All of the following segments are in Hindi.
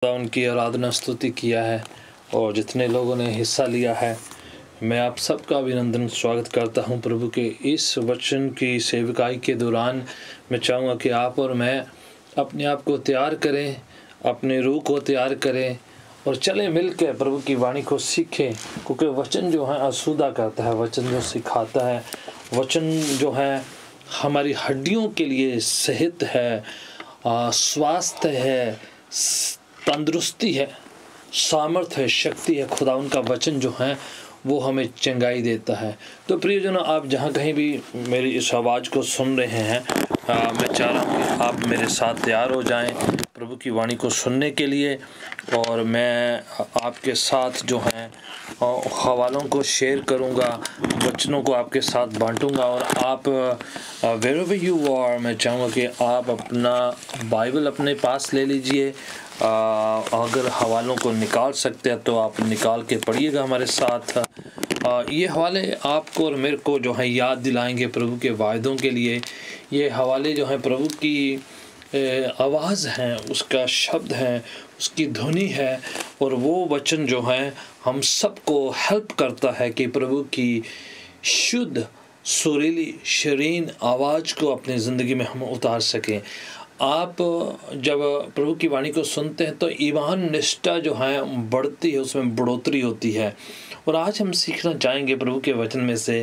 उनकी आराधना स्तुति किया है और जितने लोगों ने हिस्सा लिया है, मैं आप सबका अभिनंदन स्वागत करता हूं। प्रभु के इस वचन की सेवकाई के दौरान मैं चाहूँगा कि आप और मैं अपने आप को तैयार करें, अपने रूह को तैयार करें और चलें मिलकर प्रभु की वाणी को सीखें, क्योंकि वचन जो है आसूदा करता है, वचन जो सिखाता है, वचन जो है हमारी हड्डियों के लिए सेहत है, स्वास्थ्य है, तंदुरुस्ती है, सामर्थ्य है, शक्ति है। खुदा उनका वचन जो है वो हमें चंगाई देता है। तो प्रियजनों, आप जहाँ कहीं भी मेरी इस आवाज़ को सुन रहे हैं, मैं चाह रहा हूँ कि आप मेरे साथ तैयार हो जाएं प्रभु की वाणी को सुनने के लिए। और मैं आपके साथ जो है हवालों को शेयर करूँगा, वचनों को आपके साथ बांटूँगा। और आप wherever you are, मैं चाहूँगा कि आप अपना बाइबल अपने पास ले लीजिए। अगर हवालों को निकाल सकते हैं तो आप निकाल के पढ़िएगा हमारे साथ। ये हवाले आपको और मेरे को जो है याद दिलाएंगे प्रभु के वायदों के लिए। ये हवाले जो हैं प्रभु की आवाज़ हैं, उसका शब्द है, उसकी ध्वनि है। और वो वचन जो है हम सबको हेल्प करता है कि प्रभु की शुद्ध सुरीली शरीन आवाज़ को अपनी ज़िंदगी में हम उतार सकें। आप जब प्रभु की वाणी को सुनते हैं तो ईमान निष्ठा जो है बढ़ती है, उसमें बढ़ोतरी होती है। और आज हम सीखना चाहेंगे प्रभु के वचन में से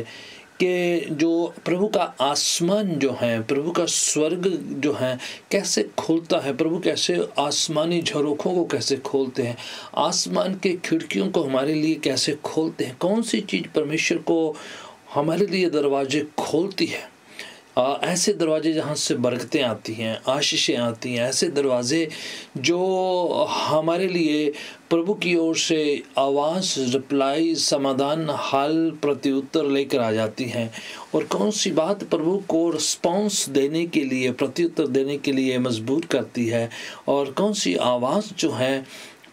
कि जो प्रभु का आसमान जो है, प्रभु का स्वर्ग जो है कैसे खुलता है, प्रभु कैसे आसमानी झरोखों को कैसे खोलते हैं, आसमान के खिड़कियों को हमारे लिए कैसे खोलते हैं, कौन सी चीज़ परमेश्वर को हमारे लिए दरवाजे खोलती है। ऐसे दरवाजे जहाँ से बरकतें आती हैं, आशीषें आती हैं, ऐसे दरवाजे जो हमारे लिए प्रभु की ओर से आवाज़, रिप्लाई, समाधान, हाल, प्रत्युत्तर लेकर आ जाती हैं। और कौन सी बात प्रभु को रिस्पॉन्स देने के लिए, प्रत्युत्तर देने के लिए मजबूर करती है, और कौन सी आवाज़ जो है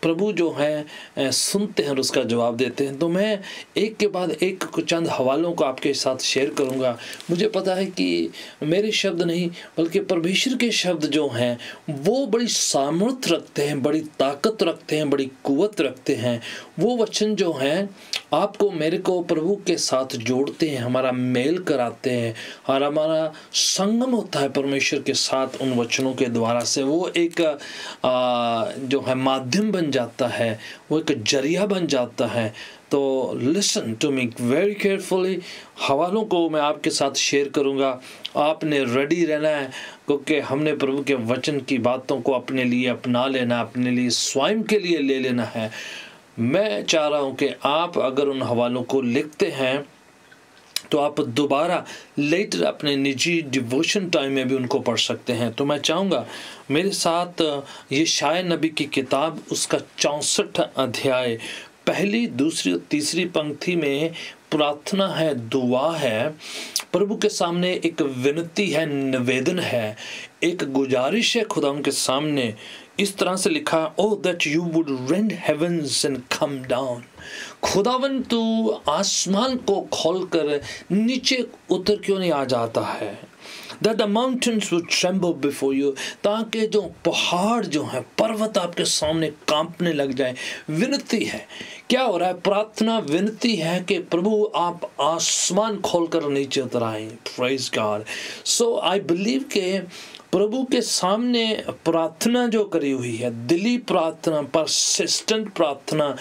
प्रभु जो है सुनते हैं और उसका जवाब देते हैं। तो मैं एक के बाद एक चंद हवालों को आपके साथ शेयर करूंगा। मुझे पता है कि मेरे शब्द नहीं बल्कि परमेश्वर के शब्द जो हैं वो बड़ी सामर्थ्य रखते हैं, बड़ी ताकत रखते हैं, बड़ी कुव्वत रखते हैं। वो वचन जो हैं आपको मेरे को प्रभु के साथ जोड़ते हैं, हमारा मेल कराते हैं और हमारा संगम होता है परमेश्वर के साथ उन वचनों के द्वारा से। वो एक जो है माध्यम बन जाता है, वो एक जरिया बन जाता है। तो listen to me very carefully. हवालों को मैं आपके साथ शेयर करूंगा, आपने रेडी रहना है, क्योंकि हमने प्रभु के वचन की बातों को अपने लिए अपना लेना, अपने लिए स्वयं के लिए ले लेना है। मैं चाह रहा हूं कि आप अगर उन हवालों को लिखते हैं तो आप दोबारा लेटर अपने निजी डिवोशन टाइम में भी उनको पढ़ सकते हैं। तो मैं चाहूँगा मेरे साथ यशायाह नबी की किताब, उसका 64 अध्याय, पहली, दूसरी और तीसरी पंक्ति में प्रार्थना है, दुआ है, प्रभु के सामने एक विनती है, निवेदन है, एक गुजारिश है खुदा उनके सामने। इस तरह से लिखा, O that you would rend heavens and come down. खुदावन तू आसमान को खोलकर नीचे उतर क्यों नहीं आ जाता है। That the mountains would tremble before you, ताकि जो पहाड़ जो है, पर्वत आपके सामने कांपने लग जाए। विनती है, क्या हो रहा है? प्रार्थना विनती है कि प्रभु आप आसमान खोलकर नीचे उतर आए। Praise God. So I believe के प्रभु के सामने प्रार्थना जो करी हुई है, दिली प्रार्थना, परसिस्टेंट प्रार्थना,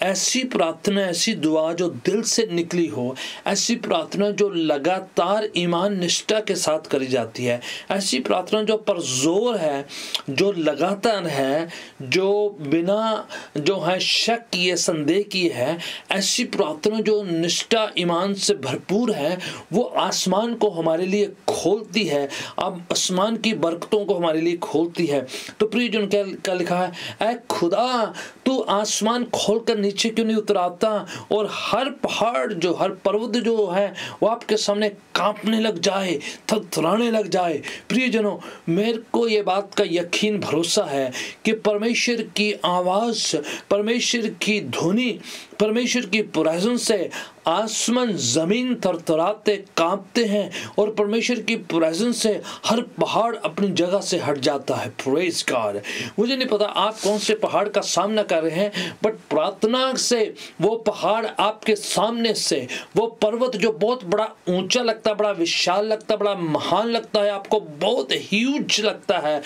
ऐसी प्रार्थना, ऐसी दुआ जो दिल से निकली हो, ऐसी प्रार्थना जो लगातार ईमान निष्ठा के साथ करी जाती है, ऐसी प्रार्थना जो परजोर है, जो लगातार है, जो बिना जो है शक किए, संदेह किए है, ऐसी प्रार्थना जो निष्ठा ईमान से भरपूर है, वो आसमान को हमारे लिए खोलती है, अब आसमान की बरकतों को हमारे लिए खोलती है। तो प्रियजन, क्या लिखा है? ऐ खुदा तू आसमान खोलकर नीचे क्यों नहीं उतराता, और हर पहाड़ जो, हर पर्वत जो है वो आपके सामने कांपने लग जाए, थरथराने लग जाए। प्रियजनों, मेरे को ये बात का यकीन भरोसा है कि परमेश्वर की आवाज़, परमेश्वर की ध्वनि, परमेश्वर की प्रेजेंस से आसमान जमीन थरथराते कांपते हैं और परमेश्वर की प्रेजेंस से हर पहाड़ अपनी जगह से हट जाता है। Praise God. मुझे नहीं पता आप कौन से पहाड़ का सामना कर रहे हैं, बट प्रार्थना से वो पहाड़ आपके सामने से, वो पर्वत जो बहुत बड़ा ऊंचा लगता है, बड़ा विशाल लगता है, बड़ा महान लगता है, आपको बहुत ह्यूज लगता है,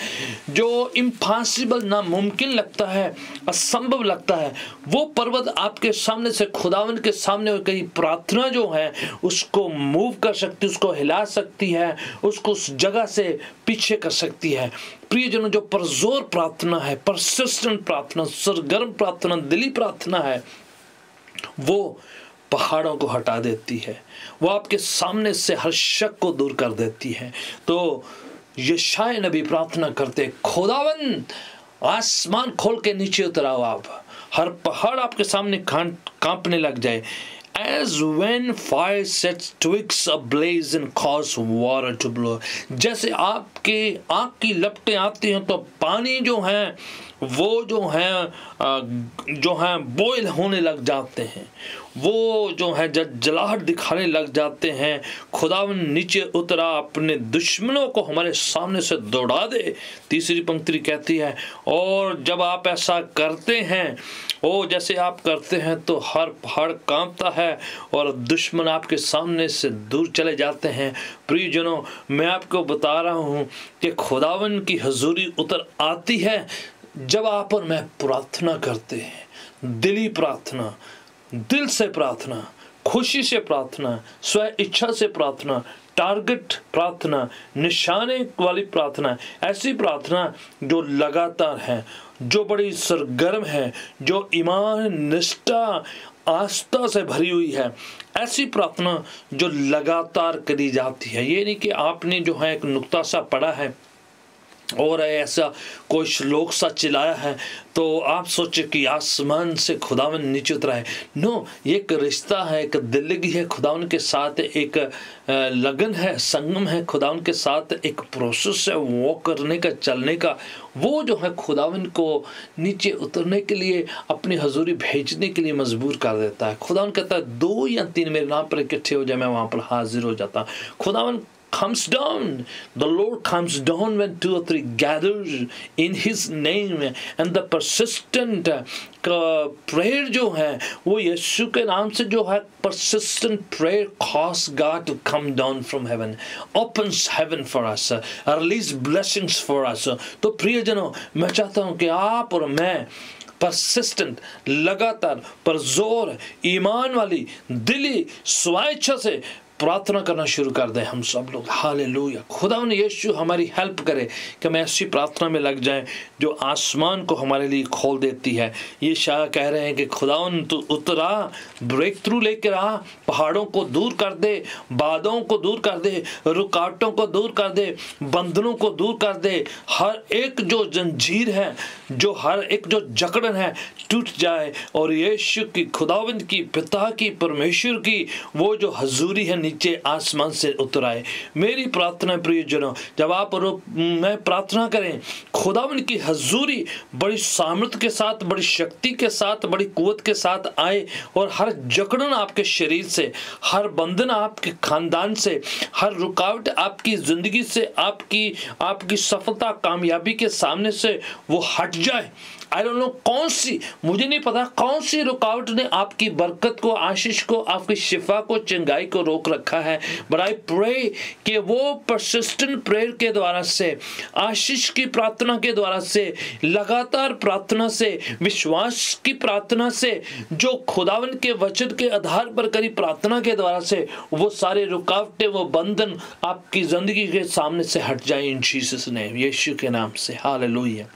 जो इम्पॉसिबल, नामुमकिन लगता है, असंभव लगता है, वो पर्वत आपके सामने से खुदावन के सामने कई प्रार्थना जो है उसको मूव कर सकती है, उसको हिला सकती है, उसको उस जगह से पीछे कर सकती है। प्रियजनों, जो परजोर प्रार्थना है, परसिस्टेंट प्रार्थना, सरगर्म प्रार्थना, दिली प्रार्थना है, वो पहाड़ों को हटा देती है, वो आपके सामने से हर शक को दूर कर देती है। तो यशायाह नबी प्रार्थना करते, खुदावन आसमान खोल के नीचे उतराओ, आप हर पहाड़ आपके सामने कांपने लग जाए। As when fire sets twigs ablaze and cause water to blow, जैसे आपके आग की लपटें आती हैं तो पानी जो है वो जो है बॉयल होने लग जाते हैं, वो जो है जलाहट दिखाने लग जाते हैं। खुदावन नीचे उतरा, अपने दुश्मनों को हमारे सामने से दौड़ा दे। तीसरी पंक्ति कहती है, और जब आप ऐसा करते हैं, ओ जैसे आप करते हैं, तो हर पहाड़ कांपता है और दुश्मन आपके सामने से दूर चले जाते हैं। प्रियजनों, मैं आपको बता रहा हूँ कि खुदावन की हजूरी उतर आती है जब आप और मैं प्रार्थना करते हैं। दिली प्रार्थना, दिल से प्रार्थना, खुशी से प्रार्थना, स्व इच्छा से प्रार्थना, टारगेट प्रार्थना, निशाने वाली प्रार्थना, ऐसी प्रार्थना जो लगातार है, जो बड़ी सरगर्म है, जो ईमान, निष्ठा, आस्था से भरी हुई है, ऐसी प्रार्थना जो लगातार करी जाती है। ये नहीं कि आपने जो है एक नुक्ता सा पढ़ा है और ऐसा कोई श्लोक सा चिल्लाया है तो आप सोचे कि आसमान से खुदावन नीचे उतरा है। नो, ये एक रिश्ता है, एक दिलगी है खुदावन के साथ, एक लगन है, संगम है खुदावन के साथ, एक प्रोसेस है वॉक करने का, चलने का। वो जो है खुदावन को नीचे उतरने के लिए, अपनी हजूरी भेजने के लिए मजबूर कर देता है। खुदावन कहता है 2 या 3 मेरे नाम पर इकट्ठे हो जाए, मैं वहाँ पर हाजिर हो जाता हूँ। खुदावन comes down, the Lord comes down when 2 or 3 gathers in His name, and the persistent prayer जो है वो यीशु के नाम से जो है persistent prayer causes God to come down from heaven, opens heaven for us, release blessings for us। तो प्रियजनों, मैं चाहता हूँ कि आप और मैं परसिस्टेंट, लगातार, परजोर, ईमान वाली, दिली, स्वेच्छा से प्रार्थना करना शुरू कर दें हम सब लोग। हालेलुया। खुदावन यीशु हमारी हेल्प करे कि हम ऐसी प्रार्थना में लग जाएं जो आसमान को हमारे लिए खोल देती है। ये शाह कह रहे हैं कि खुदावन तू उतरा, ब्रेक थ्रू लेकर आ, पहाड़ों को दूर कर दे, बाधाओं को दूर कर दे, रुकावटों को दूर कर दे, बंधनों को दूर कर दे। हर एक जो जंजीर है, जो हर एक जो जकड़न है टूट जाए और यीशु की, खुदावंद की, पिता की, परमेश्वर की वो जो हजूरी है नीचे आसमान से उतर आए। मेरी प्रार्थना प्रियजनों, जब आप और मैं प्रार्थना करें, खुदावंद की हजूरी बड़ी सामर्थ्य के साथ, बड़ी शक्ति के साथ, बड़ी कुव्वत के साथ आए और हर जकड़न आपके शरीर से, हर बंधन आपके खानदान से, हर रुकावट आपकी जिंदगी से, आपकी सफलता, कामयाबी के सामने से वो हट जाए। आई डोंट नो कौन सी, मुझे नहीं पता कौन सी रुकावट ने आपकी बरकत को, आशीष को, आपकी शिफा को, चंगाई को रोक रखा है। बट आई प्रे कि वो परसिस्टेंट प्रेयर के द्वारा से, आशीष की प्रार्थना के द्वारा से, लगातार प्रार्थना से, विश्वास की प्रार्थना से, जो खुदावन के वचन के आधार पर करी प्रार्थना के द्वारा से, वो सारे रुकावटें, वो बंधन आपकी जिंदगी के सामने से हट जाए इन जीसस नेम, यीशु के नाम से। Hallelujah.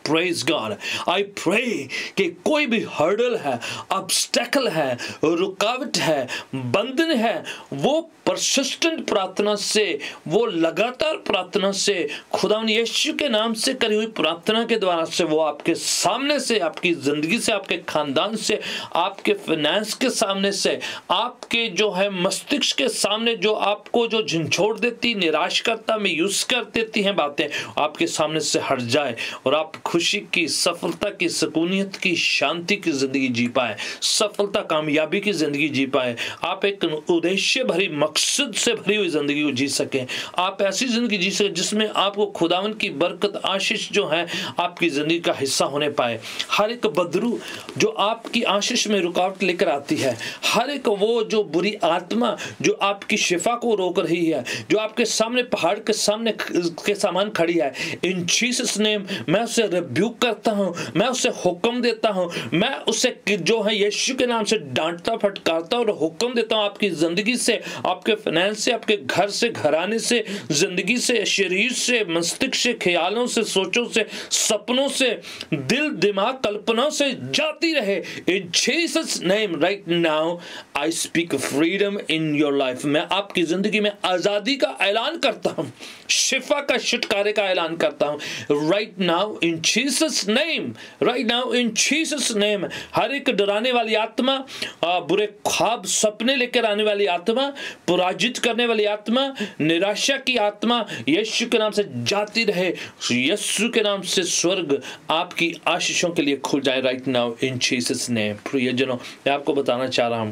Praise God. I pray कि कोई भी हर्डल है, ऑब्स्टेकल है, रुकावट है, बंधन है, वो परसिस्टेंट प्रार्थना से, वो लगातार प्रार्थना से, खुदावन यीशु के नाम से करी हुई प्रार्थना के द्वारा से वो आपके सामने से, आपकी जिंदगी से, आपके खानदान से, आपके फाइनेंस के सामने से, आपके जो है मस्तिष्क के सामने, जो आपको जो झंझोड़ देती, निराश करता, मायूस कर देती हैं बातें, आपके सामने से हट जाए और आप खुशी की, सफलता की, सुकूनियत की, शांति की ज़िंदगी जी पाए, सफलता कामयाबी की ज़िंदगी जी पाए, आप एक उद्देश्य भरी, मकसद से भरी हुई ज़िंदगी को जी सकें। आप ऐसी ज़िंदगी जी सकें जिसमें आपको खुदावन की बरकत, आशीष जो है आपकी ज़िंदगी का हिस्सा होने पाए। हर एक बदरू जो आपकी आशीष में रुकावट लेकर आती है, हर एक वो जो बुरी आत्मा जो आपकी शिफा को रोक रही है, जो आपके सामने पहाड़ के सामने के सामान खड़ी है, इन जीसस नेम मैं उसे रिब्यूक करता हूं, मैं उसे हुक्म देता हूं, मैं उसे जो है यीशु के नाम से डांटता फटकारता और हुक्म देता हूं आपकी जिंदगी से, आपके फाइनेंस से, आपके घर से, घराने से, जिंदगी से, शरीर से, मस्तिष्क से, ख्यालों से, सोचों से, सपनों से, दिल दिमाग कल्पनाओं से जाती रहे। इन Jesus name right now I speak freedom in your life. मैं आपकी जिंदगी में आजादी का ऐलान करता हूं, शिफा का, छुटकारे का ऐलान करता हूं right now in Jesus name, right now in Jesus name. हर एक डराने वाली आत्मा, बुरे ख्वाब सपने लेकर आने वाली आत्मा, पराजित करने वाली आत्मा, निराशा की आत्मा यीशु के नाम से जाती रहे। यीशु के नाम से स्वर्ग आपकी आशीषों के लिए खुल जाए right now in Jesus name. प्रियजनों, मैं आपको बताना चाह रहा हूं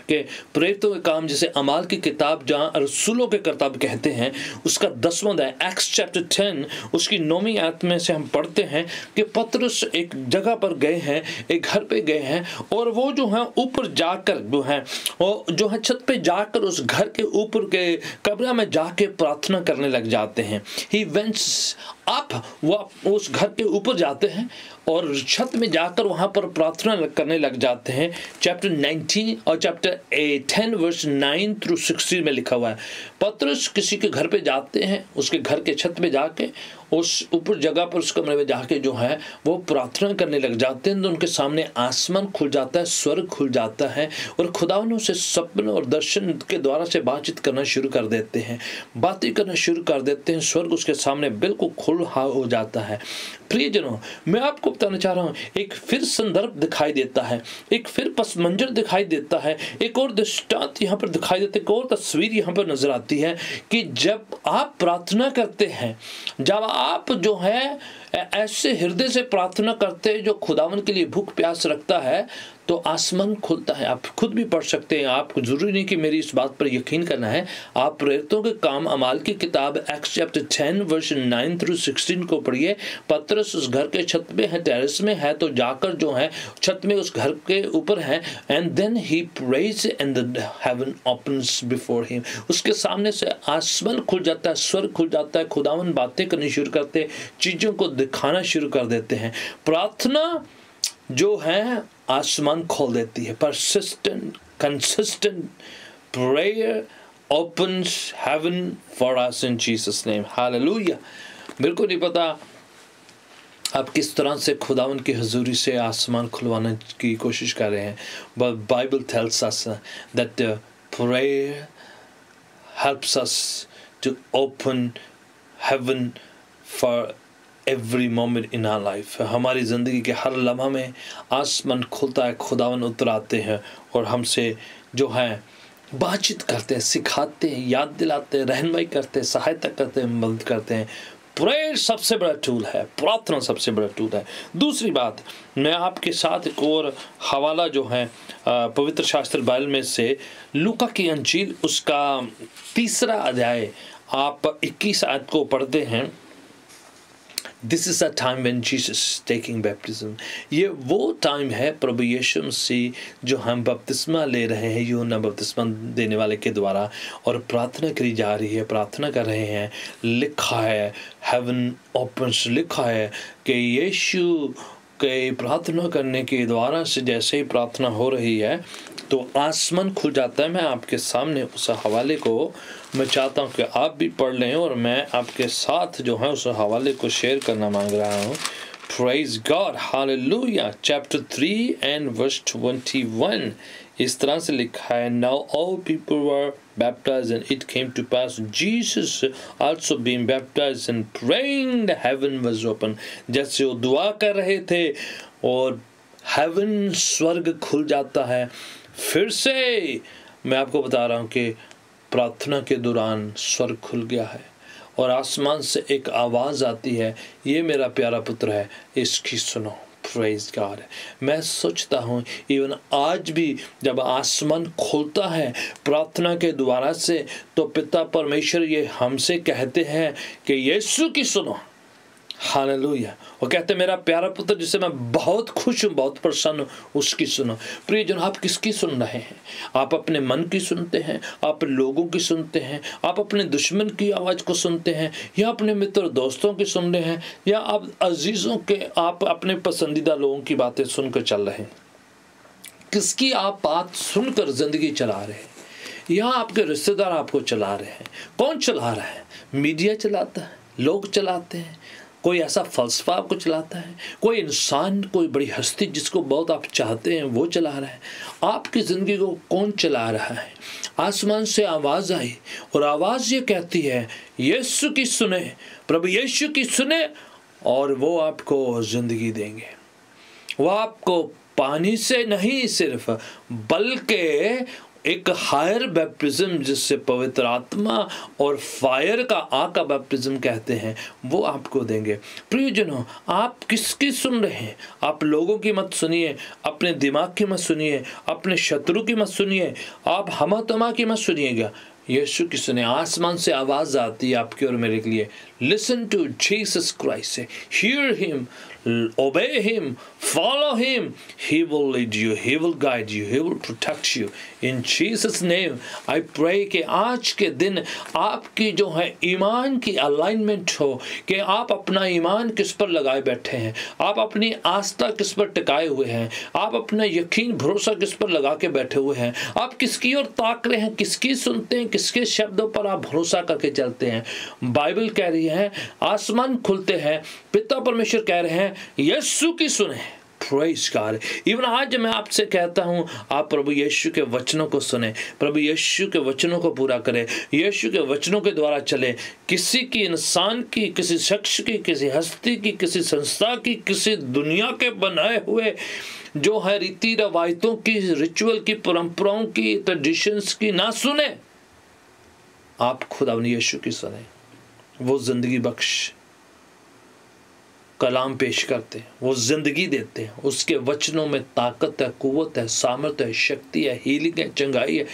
कि प्रेरितों के काम, जैसे अमाल की किताब जहाँ रसूलों के किताब कहते हैं, उसका 10वां अध्याय एक्ट्स चैप्टर 10 उसकी 9वीं आयत में से हम पढ़ते हैं कि पतरस एक जगह पर गए हैं, एक घर पे गए हैं, और वो जो है ऊपर जाकर जो है छत पे जाकर उस घर के ऊपर के कमरा में जाके प्रार्थना करने लग जाते हैं। ही वेंट्स अप, वो उस घर के ऊपर जाते हैं और छत में जाकर वहां पर प्रार्थना करने लग जाते हैं। चैप्टर 19 और चैप्टर 10 वर्स 9 थ्रू 16 में लिखा हुआ है। पतरस किसी के घर पे जाते हैं, उसके घर के छत पे जाके उस ऊपर जगह पर उस कमरे में जाके जो है वो प्रार्थना करने लग जाते हैं, तो उनके सामने आसमान खुल जाता है, स्वर्ग खुल जाता है, और खुदावंद से सपने और दर्शन के द्वारा से बातचीत करना शुरू कर देते हैं, बातें करना शुरू कर देते हैं। स्वर्ग उसके सामने बिल्कुल खुला हो जाता है। प्रियजनों, मैं आपको बताना चाह रहा हूँ, एक फिर संदर्भ दिखाई देता है, एक फिर पस मंजर दिखाई देता है, एक और दृष्टांत यहाँ पर दिखाई देता है, एक और तस्वीर यहाँ पर नजर आती है कि जब आप प्रार्थना करते हैं, जब आप जो है ऐसे हृदय से प्रार्थना करते हैं जो खुदावन के लिए भूख प्यास रखता है, तो आसमान खुलता है। आप खुद भी पढ़ सकते हैं, आपको जरूरी नहीं कि मेरी इस बात पर यकीन करना है। आप प्रेरितों के काम अमाल की किताब एक्ट्स चैप्टर 10 वर्स 9 थ्रू 16 को पढ़िए। पतरस उस घर के छत पे है, टेरेस में है, तो जाकर जो है छत में उस घर के ऊपर है, and then he praise and the heaven opens before him. उसके सामने से आसमान खुल जाता है, स्वर्ग खुल जाता है, खुदावन बातें करनी शुरू करते, चीजों को दिखाना शुरू कर देते हैं। प्रार्थना जो है आसमान खोल देती है। persistent consistent prayer opens heaven for us in Jesus name, hallelujah। मेरे को नहीं पता आप किस तरह से खुदावन की हजूरी से आसमान खुलवाने की कोशिश कर रहे हैं, but Bible tells us that prayer helps us to open heaven for every moment in our life. हमारी ज़िंदगी के हर लम्हा में आसमान खुलता है, खुदावन उतर आते हैं और हमसे जो है बातचीत करते हैं, सिखाते हैं, याद दिलाते हैं, रहनुमाई करते हैं, सहायता करते हैं, मदद करते हैं। प्रेयर सबसे बड़ा टूल है, प्रार्थना सबसे बड़ा टूल है। दूसरी बात, मैं आपके साथ एक और हवाला जो है पवित्र शास्त्र बाइबल में से लूका की अंजील उसका 3 अध्याय आप 21 आयत को पढ़ते हैं। This is a time when Jesus is taking baptism। ये वो टाइम है प्रभु यीशु मसीह जो हम बपतिस्मा ले रहे हैं यूहन्ना बपतिस्मा देने वाले के द्वारा, और प्रार्थना करी जा रही है, प्रार्थना कर रहे हैं। लिखा है हेवन ओपन्स, लिखा है कि यीशु के प्रार्थना करने के द्वारा से जैसे ही प्रार्थना हो रही है तो आसमान खुल जाता है। मैं आपके सामने उस हवाले को मैं चाहता हूँ कि आप भी पढ़ लें, और मैं आपके साथ जो है उस हवाले को शेयर करना मांग रहा हूँ। Praise God, hallelujah। Chapter 3 and verse 21 इस तरह से लिखा है, Now all people were baptized, and it came to pass Jesus also being baptized and praying, the heaven was open। जैसे वो दुआ कर रहे थे और हेवन स्वर्ग खुल जाता है। फिर से मैं आपको बता रहा हूँ कि प्रार्थना के दौरान स्वर्ग खुल गया है और आसमान से एक आवाज़ आती है, ये मेरा प्यारा पुत्र है, इसकी सुनो। Praise God. मैं सोचता हूँ इवन आज भी जब आसमान खुलता है प्रार्थना के द्वारा से, तो पिता परमेश्वर ये हमसे कहते हैं कि यीशु की सुनो। हालेलुया। वो कहते मेरा प्यारा पुत्र जिससे मैं बहुत खुश हूँ, बहुत प्रसन्न हूँ, उसकी सुनो। प्रियजन, आप किसकी सुन रहे हैं? आप अपने मन की सुनते हैं, आप लोगों की सुनते हैं, आप अपने दुश्मन की आवाज़ को सुनते हैं, या अपने मित्र दोस्तों की सुन रहे हैं, या आप अजीज़ों के, आप अपने पसंदीदा लोगों की बातें सुनकर चल रहे हैं? किसकी आप बात सुनकर ज़िंदगी चला रहे हैं? या आपके रिश्तेदार आपको चला रहे हैं? कौन चला रहा है? मीडिया चलाता है, लोग चलाते हैं, कोई ऐसा फलसफा आपको चलाता है, कोई इंसान, कोई बड़ी हस्ती जिसको बहुत आप चाहते हैं वो चला रहा है। आपकी ज़िंदगी को कौन चला रहा है? आसमान से आवाज़ आई और आवाज़ ये कहती है, यीशु की सुने, प्रभु यीशु की सुने, और वो आपको ज़िंदगी देंगे। वो आपको पानी से नहीं सिर्फ, बल्कि एक हायर बैप्टिज्म जिससे पवित्र आत्मा और फायर का आग का बैप्टिज्म कहते हैं, वो आपको देंगे। प्रियजनों, आप किसकी सुन रहे हैं? आप लोगों की मत सुनिए, अपने दिमाग की मत सुनिए, अपने शत्रु की मत सुनिए, आप हमातमा की मत सुनिएगा, यीशु की सुने। आसमान से आवाज़ आती है आपके और मेरे लिए, listen to Jesus Christ, hear him, obey him, follow him, he will lead you, he will guide you, he will protect you. In Jesus name I pray कि आज के दिन आपकी जो है ईमान की अलाइनमेंट हो, कि आप अपना ईमान किस पर लगाए बैठे हैं, आप अपनी आस्था किस पर टिकाए हुए हैं, आप अपना यकीन भरोसा किस पर लगा के बैठे हुए हैं, आप किसकी ओर ताक रहे हैं, किसकी सुनते हैं, किसके शब्दों पर आप भरोसा करके चलते हैं। बाइबल कह रही है आसमान खुलते हैं, पिता परमेश्वर कह रहे हैं यीशु की सुने। Praise God. इवन आज मैं आपसे कहता हूं, आप प्रभु यीशु के वचनों को सुने, प्रभु यीशु के वचनों को पूरा करें, यीशु के वचनों के द्वारा चले। किसी की, इंसान की, किसी शख्स की, किसी हस्ती की, किसी संस्था की, किसी दुनिया के बनाए हुए जो है रीति रवायतों की, रिचुअल की, परंपराओं की, ट्रेडिशंस की ना सुने। आप खुद अपने यीशु की सुने। वो जिंदगी बख्श कलाम पेश करते हैं, वो जिंदगी देते हैं, उसके वचनों में ताकत है, कुव्वत है, सामर्थ है, शक्ति है, हीलिंग है, चंगाई है,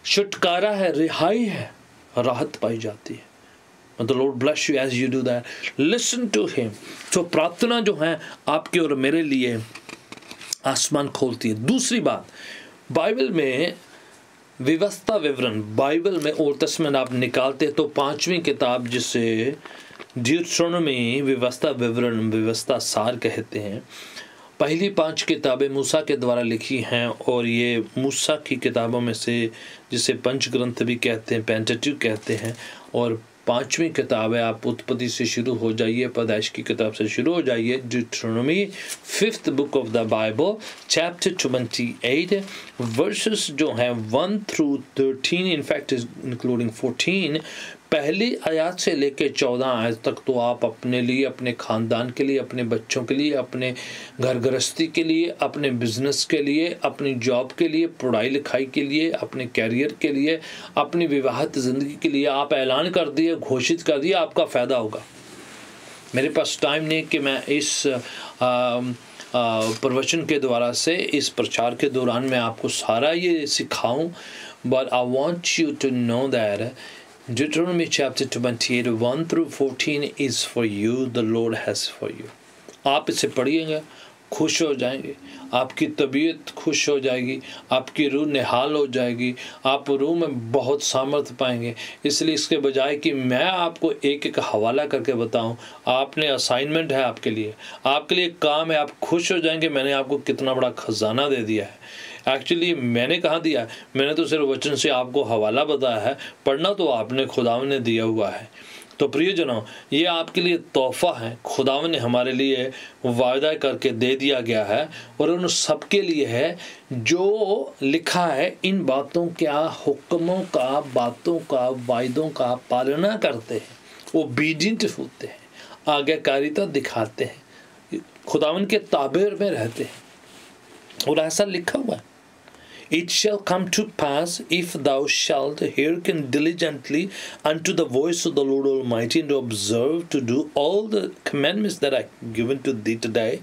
छुटकारा है, रिहाई है, राहत पाई जाती है। The Lord bless you as you do that. Listen to him. तो प्रार्थना जो है आपके और मेरे लिए आसमान खोलती है। दूसरी बात, बाइबल में व्यवस्था विवरण, बाइबल में ओल्ड टेस्टमेंट आप निकालते तो 5वीं किताब जिसे ड्यूटरोनोमी व्यवस्था विवरण, व्यवस्था सार कहते हैं, पहली 5 किताबें मूसा के द्वारा लिखी हैं, और ये मूसा की किताबों में से जिसे पंचग्रंथ भी कहते हैं, पेंटेट्यूक कहते हैं। और 5वीं किताब है, आप उत्पत्ति से शुरू हो जाइए, पैदाइश की किताब से शुरू हो जाइए, ड्यूटरोनोमी 5th book of the Bible, chapter 28 versus जो हैं 1 through 13, इनफैक्ट इंक्लूडिंग 14, पहली आयत से लेकर 14 आयत तक तो आप अपने लिए, अपने ख़ानदान के लिए, अपने बच्चों के लिए, अपने घर गृहस्थी के लिए, अपने बिजनेस के लिए, अपनी जॉब के लिए, पढ़ाई लिखाई के लिए, अपने कैरियर के लिए, अपनी विवाहित ज़िंदगी के लिए आप ऐलान कर दिए, घोषित कर दिया, आपका फ़ायदा होगा। मेरे पास टाइम नहीं कि मैं इस प्रवचन के द्वारा से, इस प्रचार के दौरान मैं आपको सारा ये सिखाऊं, but I want you to know that Deuteronomy chapter 28 1 through 14 is for you, the Lord has for you. आप इसे पढ़िएगा, खुश हो जाएंगे, आपकी तबीयत खुश हो जाएगी, आपकी रूह निहाल हो जाएगी, आप रूह में बहुत सामर्थ्य पाएंगे। इसलिए इसके बजाय कि मैं आपको एक एक हवाला करके बताऊं, आपने असाइनमेंट है आपके लिए काम है, आप खुश हो जाएंगे। मैंने आपको कितना बड़ा खजाना दे दिया है। एक्चुअली मैंने कहाँ दिया, मैंने तो सिर्फ वचन से आपको हवाला बताया है, पढ़ना तो आपने, खुदावन ने दिया हुआ है। तो प्रियजनों, ये आपके लिए तोहफा है, खुदावन ने हमारे लिए वायदा करके दे दिया गया है, और उन सबके लिए है जो लिखा है इन बातों का, हुक्मों का, बातों का, वायदों का पालना करते हैं, ओबीडिएंट होते हैं, आज्ञाकारिता दिखाते हैं, खुदावन के ताबे में रहते हैं। और ऐसा लिखा हुआ है, It shall come to pass, if thou shalt hearken diligently unto the voice of the Lord Almighty, and observe to do all the commandments that I have given to thee today,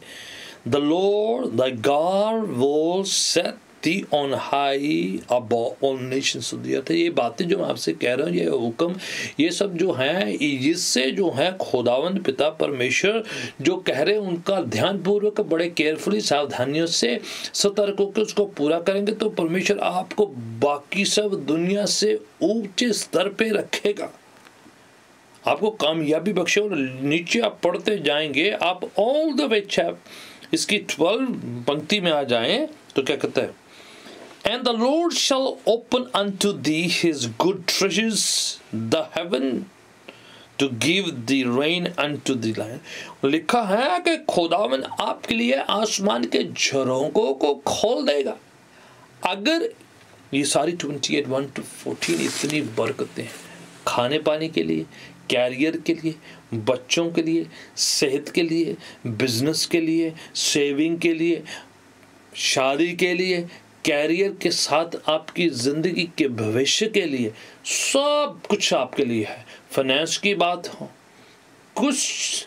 the Lord thy God will set thee on high above all nations of the earth. ये बातें जो मैं आपसे कह रहा हूँ, ये हुक्म, ये सब जो हैं, इससे जो है खुदावंद पिता परमेश्वर जो कह रहे हैं, उनका ध्यानपूर्वक, बड़े केयरफुली, सावधानियों से, सतर्क होकर उसको पूरा करेंगे तो परमेश्वर आपको बाकी सब दुनिया से ऊंचे स्तर पे रखेगा, आपको कामयाबी बख्शे। और नीचे आप पढ़ते जाएंगे, आप ऑल द वे इसकी 12 पंक्ति में आ जाएं तो क्या कहता है, And the Lord shall open unto thee his good treasures, the heaven, to give thee rain unto the land. लिखा है कि खुदावन आपके लिए आसमान के झरोखों को खोल देगा। अगर ये सारी 28:1-14 इतनी बरकतें हैं, खाने पाने के लिए, कैरियर के लिए, बच्चों के लिए, सेहत के लिए, बिजनेस के लिए, सेविंग के लिए, शादी के लिए, कैरियर के साथ आपकी ज़िंदगी के भविष्य के लिए, सब कुछ आपके लिए है। फाइनेंस की बात हो, कुछ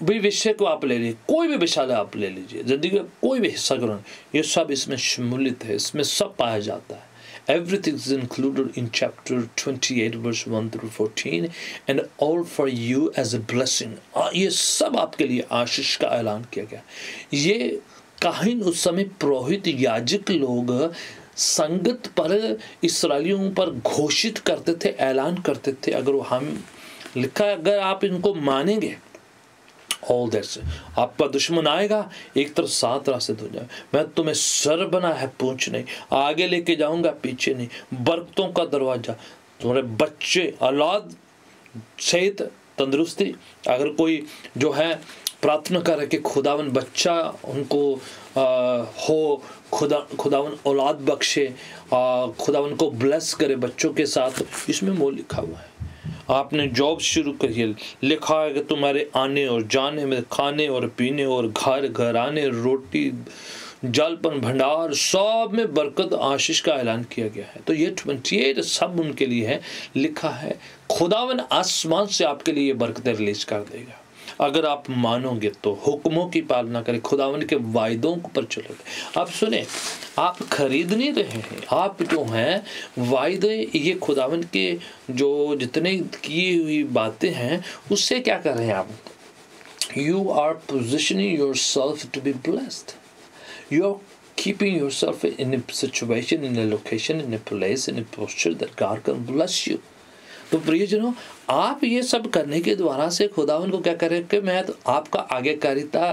भी विषय को आप ले लीजिए, कोई भी विषय आप ले लीजिए, ज़िंदगी का कोई भी हिस्सा करो, ये सब इसमें सम्मिलित है, इसमें सब पाया जाता है। Everything is included in chapter 28 verse 1-14 and all for you as a blessing. ये सब आपके लिए आशीष का ऐलान किया गया। ये काहिन उस समय पुरोहित याजक लोग संगत पर, इस्राएलियों पर घोषित करते थे, ऐलान करते थे, अगर वो हम लिखा, अगर आप इनको मानेंगे, ऑल दैट्स, आपका दुश्मन आएगा एक तरफ 7 रास्ते हो जाए, मैं तुम्हें सर बना है पूंछ नहीं, आगे लेके जाऊंगा पीछे नहीं, बरकतों का दरवाजा, तुम्हारे बच्चे, औलाद, सेहत, तंदुरुस्ती, अगर कोई जो है प्रार्थना करे कि खुदावन बच्चा उनको हो, खुदावन औलाद बख्शे, खुदावन को ब्लेस करे बच्चों के साथ, इसमें मोल लिखा हुआ है। आपने जॉब शुरू करिए, लिखा है कि तुम्हारे आने और जाने में, खाने और पीने और घर घराने, रोटी, जलपन, भंडार, सब में बरकत, आशीष का ऐलान किया गया है। तो ये 28 सब उनके लिए है, लिखा है खुदावन आसमान से आपके लिए बरकतें रिलीज कर देगा अगर आप मानोगे तो, हुक्मों की पालना करें, खुदावन के वायदों पर चलोगे। अब सुने, आप खरीद नहीं रहे हैं, आप जो हैं वायदे, ये खुदावन के जो जितने की हुई बातें हैं उससे क्या कर रहे हैं आप? You are positioning yourself to be blessed, you are keeping yourself in a situation, in a location, in a place, in a posture that God can bless you. तो प्रियजनों, आप ये सब करने के द्वारा से खुदावन को क्या करें कि मैं तो आपका आज्ञाकारिता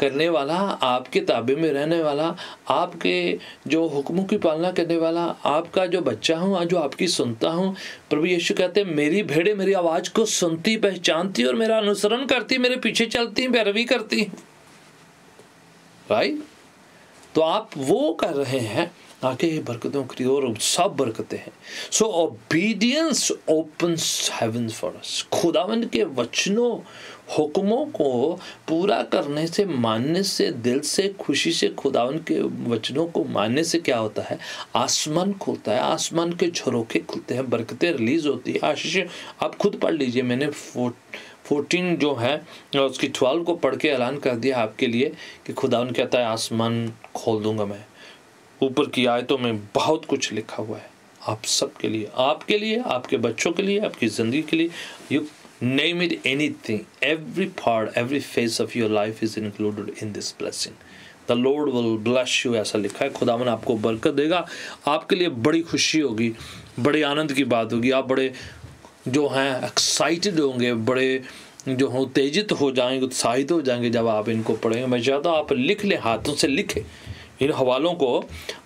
करने वाला, आपके ताबे में रहने वाला, आपके जो हुक्मों की पालना करने वाला, आपका जो बच्चा हूँ, जो आपकी सुनता हूँ। प्रभु यीशु कहते हैं, मेरी भेड़ें मेरी आवाज़ को सुनती, पहचानती और मेरा अनुसरण करती, मेरे पीछे चलती, पैरवी करती। राइट? तो आप वो कर रहे हैं, आगे बरकतों की ओर सब बरकतें हैं। So obedience opens heavens for us. खुदावन के वचनों, हुक्मों को पूरा करने से, मानने से, दिल से, खुशी से खुदावन के वचनों को मानने से क्या होता है? आसमान खुलता है, आसमान के झरोखे खुलते हैं, बरकतें रिलीज होती है, आशीष। आप खुद पढ़ लीजिए, मैंने 14 जो है उसकी 12 को पढ़ के ऐलान कर दिया आपके लिए कि खुदावन कहता है आसमान खोल दूंगा मैं। ऊपर की आयतों में बहुत कुछ लिखा हुआ है आप सबके लिए, आपके लिए, आपके बच्चों के लिए, आपकी ज़िंदगी के लिए। You name it, anything, every part, every phase of your life is included in this blessing. The Lord will bless you, ऐसा लिखा है। खुदावन आपको बरकत देगा, आपके लिए बड़ी खुशी होगी, बड़े आनंद की बात होगी। आप बड़े जो हैं एक्साइटेड होंगे, बड़े जो हो उत्तेजित हो जाएंगे, उत्साहित हो जाएंगे जब आप इनको पढ़ेंगे। मैं चाहता हूँ आप लिख लें, हाथों से लिखें इन हवालों को,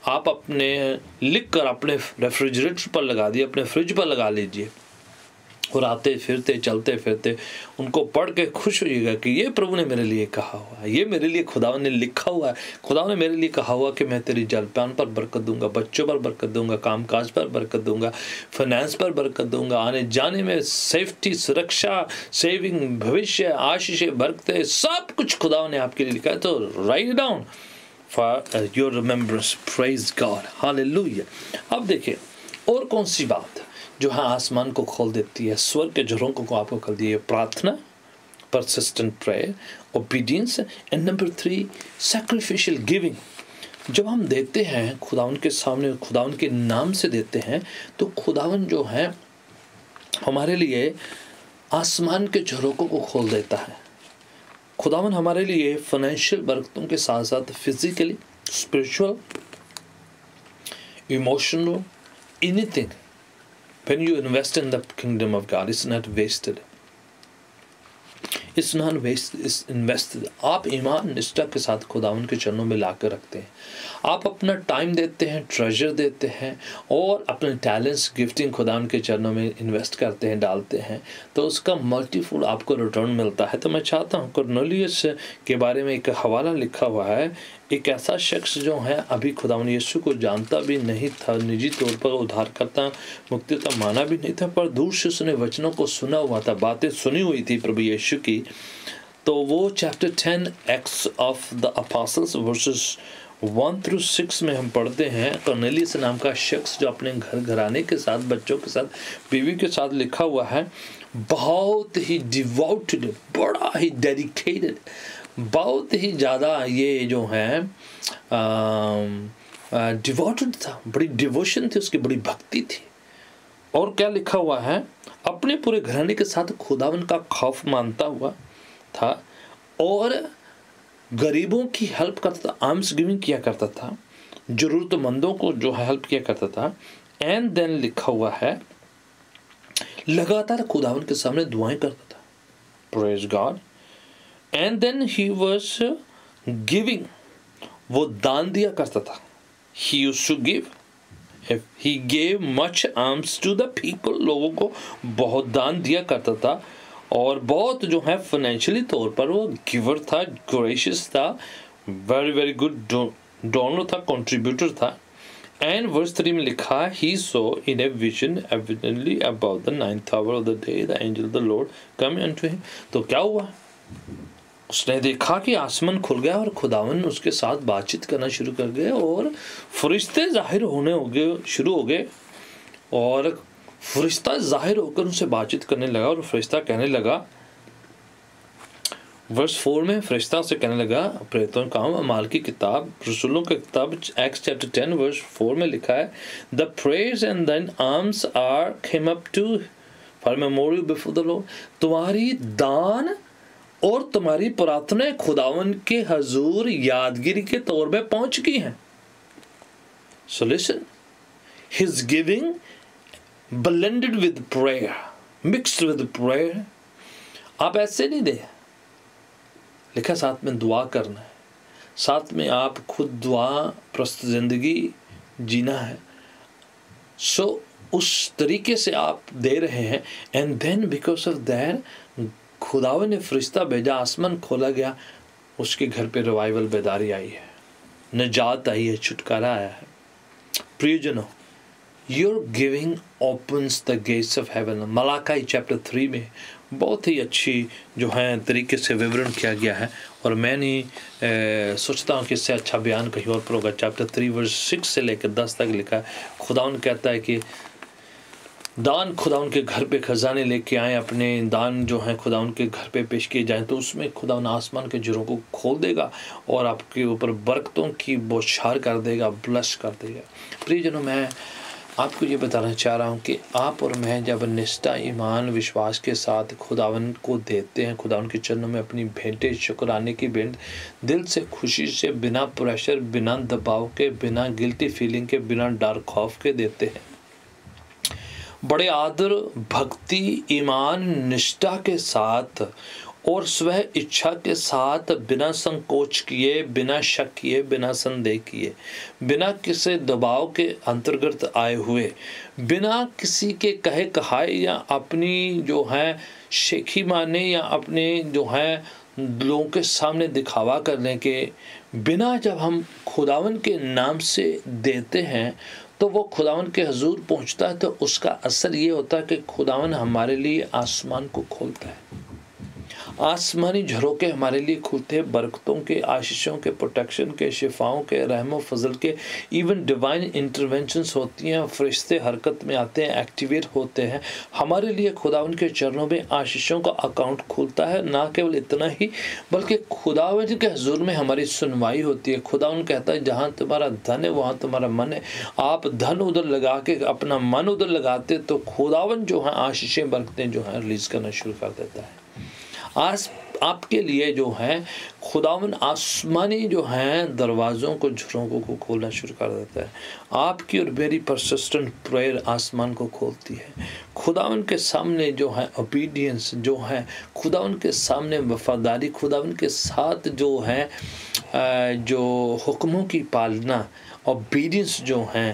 आप अपने लिख कर अपने रेफ्रिजरेटर पर लगा दिए, अपने फ्रिज पर लगा लीजिए, और आते फिरते, चलते फिरते उनको पढ़ के खुश होइएगा कि ये प्रभु ने मेरे लिए कहा हुआ है, ये मेरे लिए खुदावन ने लिखा हुआ है। खुदावन ने मेरे लिए कहा हुआ कि मैं तेरी जलपान पर बरकत दूंगा, बच्चों पर बरकत दूंगा, कामकाज पर बरकत दूंगा, फाइनेंस पर बरकत दूंगा, आने जाने में सेफ्टी, सुरक्षा, सेविंग, भविष्य, आशीष, बरकतें, सब कुछ खुदावन ने आपके लिए लिखा है। तो write down, for your remembrance. Praise God, hallelujah. अब देखिए और कौन सी बात जो है आसमान को खोल देती है, स्वर्ग के झरोखों को आपको खोल दिया है? प्रार्थना, persistent prayer, obedience, and number 3 sacrificial giving। जब हम देते हैं खुदावन के सामने, खुदावन के नाम से देते हैं, तो खुदावन जो है हमारे लिए आसमान के झरोखों को खोल देता है। खुदावन हमारे लिए फाइनेंशियल बरकतों के साथ साथ physically, spiritual, emotional, anything, when you invest in the kingdom of God, it's not wasted, it's not wasted, it's invested। आप ईमान निष्ठा के साथ खुदावन के चरणों में ला कर रखते हैं, आप अपना टाइम देते हैं, ट्रेजर देते हैं, और अपने टैलेंट्स, गिफ्टिंग खुदावन के चरणों में इन्वेस्ट करते हैं, डालते हैं, तो उसका मल्टीफुल आपको रिटर्न मिलता है। तो मैं चाहता हूँ, कुरनेलियस के बारे में एक हवाला लिखा हुआ है, एक ऐसा शख्स जो है अभी खुदावन यीशु को जानता भी नहीं था, निजी तौर पर उद्धारकर्ता मुक्तिदाता माना भी नहीं था, पर दूर से उसने वचनों को सुना हुआ था, बातें सुनी हुई थी प्रभु यीशु की। तो वो chapter 10 acts of the apostles versus 1 through 6 में हम पढ़ते हैं, कुरनेलियस नाम का शख्स जो अपने घराने के साथ, बच्चों के साथ, बीवी के साथ लिखा हुआ है, बहुत ही डिवोटेड, बड़ा ही डेडिकेटेड, बहुत ही ज़्यादा ये जो है डिवोटेड था, बड़ी डिवोशन थी उसकी, बड़ी भक्ति थी। और क्या लिखा हुआ है, अपने पूरे घराने के साथ खुदावन का खौफ मानता हुआ था और गरीबों की हेल्प करता था, आर्म्स गिविंग किया करता था, जरूरतमंदों को जो है हेल्प किया करता था। एंड देन लिखा हुआ है लगातार खुदावन के सामने दुआएं करता था। Praise God. And then he was giving, वो दान दिया करता था। He used to give, he gave much alms to the people, लोगों को बहुत दान दिया करता था, और बहुत जो है फाइनेंशियली तौर पर वो गिवर था, ग्रेशियस था, वेरी वेरी गुड डोनर था, कंट्रीब्यूटर था। एंड वर्स 3 में लिखा, he saw in a vision evidently about the 9th hour of the day the angel of the Lord coming unto him। तो क्या हुआ, उसने देखा कि आसमान खुल गया और खुदावन उसके साथ बातचीत करना शुरू कर गए, और फरिश्ते जाहिर होने शुरू हो गए, और फरिश्ता जाहिर होकर उनसे बातचीत करने लगा। और फरिश्ता कहने लगा, वर्स 4 में फरिश्ता से कहने लगा, प्रेरितों का काम, अमाल की किताब, रसूलों की किताब, एक्ट्स चैप्टर 10 वर्स 4 में लिखा है, the prayers and then arms are came up to for memorial before the Lord. तुम्हारी दान और तुम्हारी प्रार्थनाएं खुदावन के हजूर यादगिरी के तौर पे पहुंच गई हैं। So listen, his giving blended with prayer, mixed with prayer. आप ऐसे नहीं दे, लिखा साथ में दुआ करना है, साथ में आप खुद दुआ प्रस्त जिंदगी जीना है। सो उस तरीके से आप दे रहे हैं। And then because of that खुदावन ने फरिश्ता भेजा, आसमान खोला गया, उसके घर पे रिवाइवल, बेदारी आई है, निजात आई है, छुटकारा आया है। प्रियजनों, your giving opens the gates of haven. Malachi chapter 3 में बहुत ही अच्छी जो है तरीके से विवरण किया गया है, और मैं नहीं सोचता हूँ कि इससे अच्छा बयान कहीं और पर होगा। चैप्टर 3 वर्स 6 से लेकर 10 तक लिखा है। खुदावन कहता है कि दान खुदावन के घर पे खजाने लेके आए, अपने दान जो है खुदावन के घर पे पेश किए जाएं, तो उसमें खुदावन आसमान के झरोखों को खोल देगा और आपके ऊपर बरकतों की बौछार कर देगा, ब्लश कर देगा। प्रियजनों, मैं आपको ये बताना चाह रहा हूँ कि आप और मैं जब निष्ठा, ईमान, विश्वास के साथ खुदावन को देते हैं, खुदावन के चरणों में अपनी भेंटें, शुक्राने की भेंट दिल से, खुशी से, बिना प्रेशर, बिना दबाव के, बिना गिल्टी फीलिंग के, बिना डर खौफ के देते हैं, बड़े आदर, भक्ति, ईमान, निष्ठा के साथ और स्व इच्छा के साथ, बिना संकोच किए, बिना शक किए, बिना संदेह किए, बिना किसी दबाव के अंतर्गत आए हुए, बिना किसी के कहे कहाए या अपनी जो है शेखी माने या अपने जो है लोगों के सामने दिखावा करने के बिना जब हम खुदावन के नाम से देते हैं, तो वो खुदावन के हजूर पहुंचता है। तो उसका असर ये होता है कि खुदावन हमारे लिए आसमान को खोलता है, आसमानी झरोके हमारे लिए खुलते हैं, बरकतों के, आशीषों के, प्रोटेक्शन के, शिफाओं के, रहमो फजल के, इवन डिवाइन इंटरवेंशंस होती हैं, फरिश्ते हरकत में आते हैं, एक्टिवेट होते हैं हमारे लिए। खुदावंद के चरणों में आशीषों का अकाउंट खुलता है। ना केवल इतना ही बल्कि खुदावंद के हुजूर में हमारी सुनवाई होती है। खुदावंद कहता है जहाँ तुम्हारा धन है वहाँ तुम्हारा मन है। आप धन उधर लगा के अपना मन उधर लगाते तो खुदावंद जो है आशीषें बरकतें जो है रिलीज करना शुरू कर देता है। आज आपके लिए जो है खुदावंद आसमानी जो हैं दरवाज़ों को, झरोकों को खोलना शुरू कर देता है। आपकी और मेरी परसिस्टेंट प्रेयर आसमान को खोलती है। खुदावंद के सामने जो है ओबीडियंस जो है, खुदावंद के सामने वफादारी, खुदावंद के साथ जो है जो हुक्मों की पालना, ओबीडियंस जो है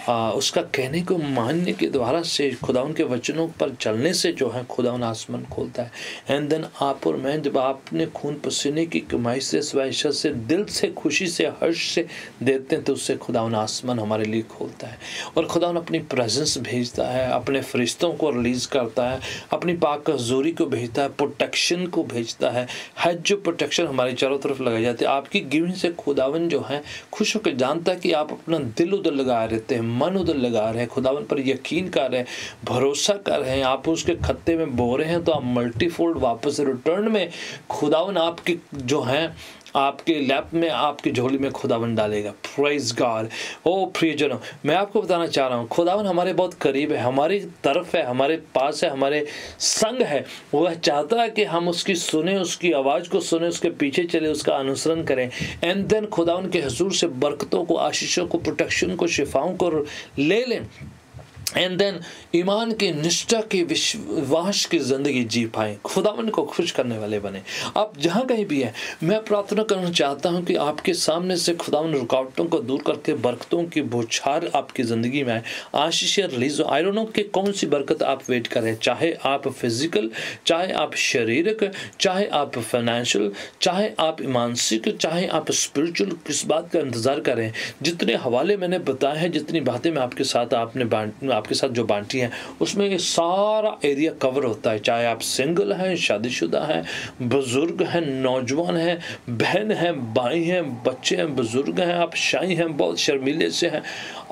उसका कहने को मानने के द्वारा से, खुदावंद के वचनों पर चलने से जो है खुदावंद आसमान खोलता है। एंड देन आप और मैं जब आपने खून पसीने की कमाई से, स्वैच्छा से, दिल से, खुशी से, हर्ष से देते हैं तो उससे खुदावंद आसमान हमारे लिए खोलता है। और खुदावंद अपनी प्रेजेंस भेजता है, अपने फरिश्तों को रिलीज़ करता है, अपनी पाक हज़ूरी को भेजता है, प्रोटेक्शन को भेजता है। जो प्रोटेक्शन हमारे चारों तरफ लगाई जाती है आपकी गिविंग से खुदावंद जो है खुश होकर जानता है कि आप अपना दिल उधर लगा रहते हैं, मन उधर लगा रहे हैं, खुदावंद पर यकीन कर रहे हैं, भरोसा कर रहे हैं, आप उसके खत्ते में बो रहे हैं तो आप मल्टीफोल्ड वापस रिटर्न में खुदावंद आपकी जो है आपके लैप में, आपकी झोली में खुदावंद डालेगा। Praise God. ओ प्रियजनों, मैं आपको बताना चाह रहा हूँ खुदावंद हमारे बहुत करीब है, हमारी तरफ है, हमारे पास है, हमारे संग है। वह चाहता है कि हम उसकी सुने, उसकी आवाज़ को सुने, उसके पीछे चले, उसका अनुसरण करें। एंड देन खुदावंद के हुजूर से बरकतों को, आशीषों को, प्रोटेक्शन को, शिफाओं को ले लें। एंड देन ईमान की निष्ठा की, विश्वास की ज़िंदगी जी पाएँ, खुदावंद को खुश करने वाले बने। आप जहाँ कहीं भी हैं, मैं प्रार्थना करना चाहता हूँ कि आपके सामने से खुदावंद रुकावटों को दूर करके बरकतों की बौछार आपकी ज़िंदगी में आए, आशीषें रिलीज हो। आई डोंट नो कि कौन सी बरकत आप वेट करें, चाहे आप फिजिकल, चाहे आप शारीरिक, चाहे आप फाइनेंशियल, चाहे आप मानसिक, चाहे आप स्पिरिचुअल, किस बात का इंतज़ार करें। जितने हवाले मैंने बताए हैं, जितनी बातें मैं आपके साथ आपके साथ जो बांटी हैं उसमें ये सारा एरिया कवर होता है। चाहे आप सिंगल हैं, शादीशुदा हैं, बुजुर्ग हैं, नौजवान हैं, बहन हैं, भाई हैं, बच्चे हैं, बुजुर्ग हैं, आप शाही हैं, बहुत शर्मीले से हैं,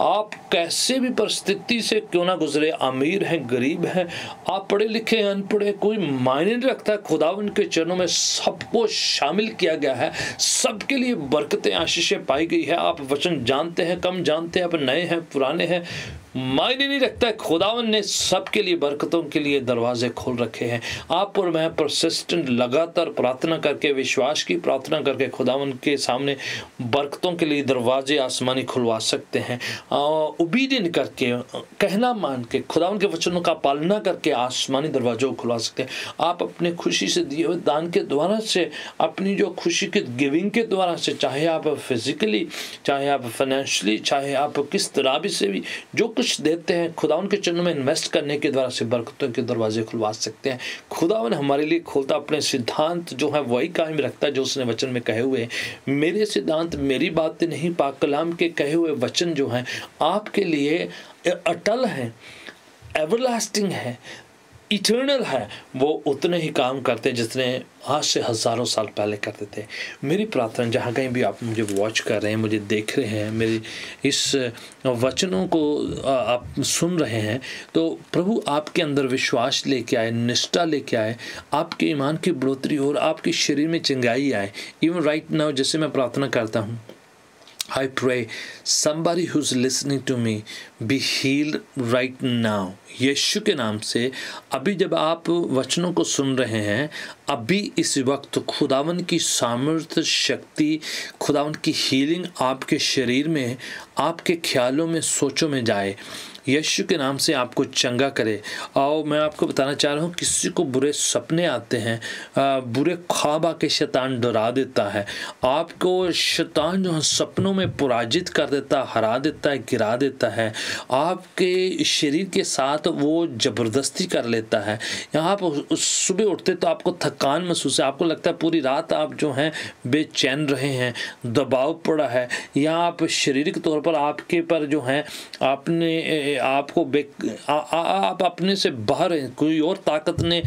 आप कैसे भी परिस्थिति से क्यों ना गुजरे, अमीर हैं, गरीब हैं, आप पढ़े लिखे, अनपढ़े, कोई मायने नहीं रखता। खुदावंद के चरणों में सबको शामिल किया गया है, सबके लिए बरकतें, आशीषें पाई गई है। आप वचन जानते हैं, कम जानते हैं, आप नए हैं, पुराने हैं, मायने नहीं रखता है। खुदावंद ने सबके लिए बरकतों के लिए दरवाजे खोल रखे हैं। आप और मैं परसिस्टेंट लगातार प्रार्थना करके, विश्वास की प्रार्थना करके खुदावंद के सामने बरकतों के लिए दरवाजे आसमानी खुलवा सकते हैं। ओबीडियंट करके, कहना मान के, खुदावंद के वचनों का पालना करके आसमानी दरवाजों को खुलवा सकते हैं। आप अपने खुशी से दिए हुए दान के द्वारा से, अपनी जो खुशी के गिविंग के द्वारा से, चाहे आप फिजिकली, चाहे आप फाइनेंशियली, चाहे आप किस तरह भी से भी जो कुछ देते हैं, खुदावंद के चरणों में इन्वेस्ट करने के द्वारा से बरकतों के दरवाजे खुलवा सकते हैं। खुदावंद हमारे लिए खोलता, अपने सिद्धांत जो है वही कायम रखता है जो उसने वचन में कहे हुए हैं। मेरे सिद्धांत, मेरी बातें नहीं, पाक कलाम के कहे हुए वचन जो हैं आपके लिए अटल हैं, एवरलास्टिंग है, इटर्नल है। वो उतने ही काम करते हैं जितने आज से हज़ारों साल पहले करते थे। मेरी प्रार्थना, जहाँ कहीं भी आप मुझे वॉच कर रहे हैं, मुझे देख रहे हैं, मेरी इस वचनों को आप सुन रहे हैं, तो प्रभु आपके अंदर विश्वास लेके आए, निष्ठा लेके आए, आपके ईमान की बढ़ोतरी और आपके शरीर में चंगाई आए। इवन राइट नाउ जैसे मैं प्रार्थना करता हूँ, I pray somebody who's listening to me be healed right now. यीशु के नाम से अभी जब आप वचनों को सुन रहे हैं, अभी इस वक्त खुदावंद की सामर्थ्य, शक्ति, खुदावंद की हीलिंग आपके शरीर में, आपके ख्यालों में, सोचों में जाए। यीशु के नाम से आपको चंगा करे। और मैं आपको बताना चाह रहा हूँ, किसी को बुरे सपने आते हैं, बुरे ख्वाब आके शैतान डरा देता है, आपको शैतान जो है सपनों में पराजित कर देता है, हरा देता है, गिरा देता है, आपके शरीर के साथ वो ज़बरदस्ती कर लेता है। यहाँ आप सुबह उठते तो आपको थकान महसूस है, आपको लगता है पूरी रात आप जो हैं बेचैन रहे हैं, दबाव पड़ा है, या आप शारीरिक तौर पर आपके पर जो हैं आपने आपको आप अपने से बाहर हैं, कोई और ताकत ने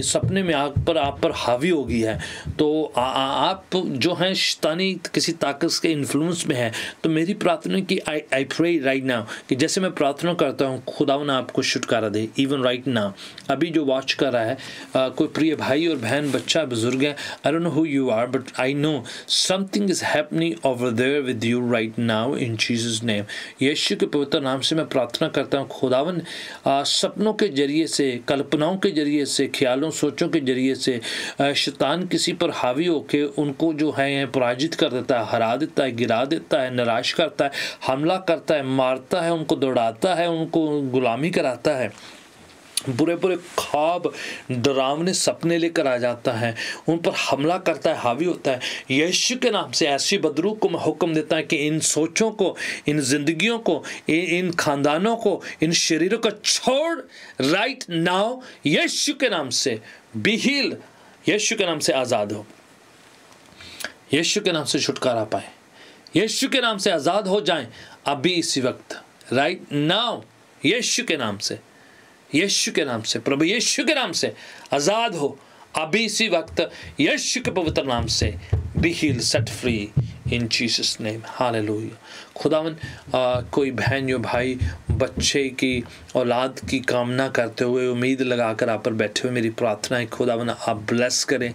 सपने में आप पर हावी हो गई है, तो आप जो हैं शैतानी किसी ताकत के इन्फ्लुएंस में है। तो मेरी प्रार्थना कि आई प्रे राइट नाउ कि जैसे मैं प्रार्थना करता हूँ खुदावन आपको छुटकारा दे। इवन राइट नाउ अभी जो वॉच कर रहा है कोई प्रिय भाई और बहन, बच्चा, बुजुर्ग है, I don't know who you are but I know something is happening over there with you right now in Jesus name. यीशु के पवित्र नाम से मैं प्रार्थना करता हूँ खुदावन सपनों के जरिए से, कल्पनाओं के जरिए से, ख्यालों सोचों के जरिए से शैतान किसी पर हावी होकर उनको जो है पराजित कर देता है, हरा देता है, गिरा देता है, निराश करता है, हमला करता है, मारता है, उनको दौड़ाता है, उनको गुलामी कराता है, बुरे बुरे ख्वाब, डरावने सपने लेकर आ जाता है, उन पर हमला करता है, हावी होता है। यीशु के नाम से ऐसी बदरूह को मैं हुक्म देता है कि इन सोचों को, इन जिंदगियों को, इन खानदानों को, इन शरीरों को छोड़ राइट नाउ यीशु के नाम से बी हील्ड, यीशु के नाम से आज़ाद हो, यीशु के नाम से छुटकारा पाए, यीशु के नाम से आज़ाद हो जाएं अभी इसी वक्त राइट नाउ, यीशु के नाम से, यीशु के नाम से, प्रभु यीशु के नाम से आज़ाद हो अभी इसी वक्त, यीशु के पवित्र नाम से be healed, set free in Jesus name, hallelujah. खुदावन कोई बहन या भाई बच्चे की औलाद की कामना करते हुए उम्मीद लगाकर आप पर बैठे हुए, मेरी प्रार्थना है खुदावन आप ब्लेस करें।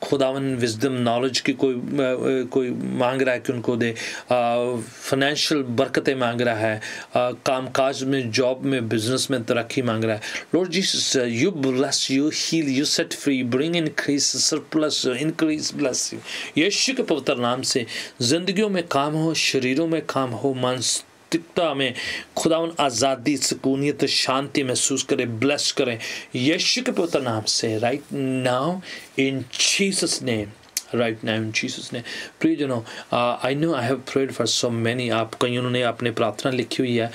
खुदावन विजडम नॉलेज की कोई मांग रहा है कि उनको दे, फाइनेंशियल बरकतें मांग रहा है, कामकाज में, जॉब में, बिजनेस में तरक्की मांग रहा है। Lord Jesus you bless, you heal, you set free, bring increase, surplus, increase, bless you. यीशु के पवित्र नाम से जिंदगियों में काम हो, शरीरों में काम हो, मानसिकता में खुदावन आज़ादी, सुकूनियत, शांति महसूस करें, ब्लेस करें यीशु के पवित्र नाम से right now in Jesus name, right now in Jesus name. प्रियजनों, I know I have prayed for so many, आप कई उन्होंने अपने प्रार्थना लिखी हुई है।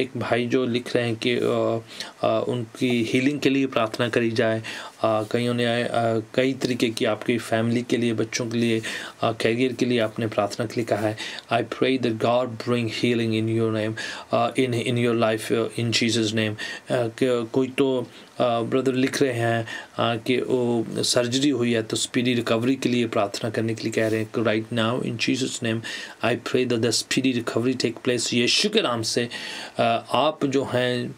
एक भाई जो लिख रहे हैं कि उनकी हीलिंग के लिए प्रार्थना करी जाए, कईयों ने कई तरीके की आपकी फैमिली के लिए, बच्चों के लिए, कैरियर के लिए आपने प्रार्थना के लिए कहा है। I pray that God bring healing in your name, in your life in Jesus name. कोई तो ब्रदर लिख रहे हैं कि वो सर्जरी हुई है तो स्पीडी रिकवरी के लिए प्रार्थना करने के लिए कह रहे हैं। Right now in Jesus name I pray that the speedy recovery take place. यीशु के नाम से आप जो हैं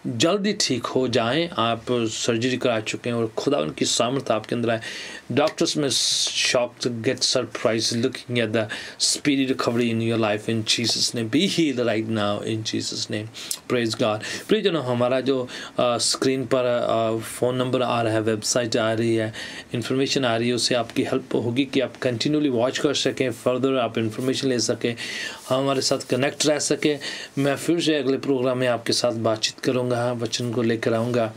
जल्दी ठीक हो जाएं। आप सर्जरी करा चुके हैं और खुदा उनकी सामर्थ आपके अंदर आए। डॉक्टर्स में shocked, get surprise looking at the speedy recovery in your life in Jesus name, be healed right now in Jesus name, praise God. प्रियजनों, हमारा जो स्क्रीन पर फ़ोन नंबर आ रहा है, वेबसाइट आ रही है, इन्फॉर्मेशन आ रही है, उससे आपकी हेल्प होगी कि आप कंटिन्यूली वॉच कर सकें, फर्दर आप इन्फॉर्मेशन ले सकें, हमारे साथ कनेक्ट रह सकें। मैं फिर से अगले प्रोग्राम में आपके साथ बातचीत करूँगा, वचन को लेकर आऊँगा।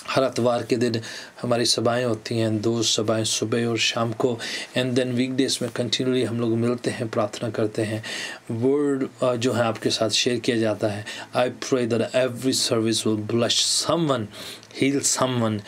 हर इतवार के दिन हमारी सभाएं होती हैं, 2 सभाएं सुबह और शाम को, एंड देन वीकडेज में कंटिन्यूली हम लोग मिलते हैं, प्रार्थना करते हैं, वर्ड जो है आपके साथ शेयर किया जाता है। I pray that every service will bless someone, heal someone,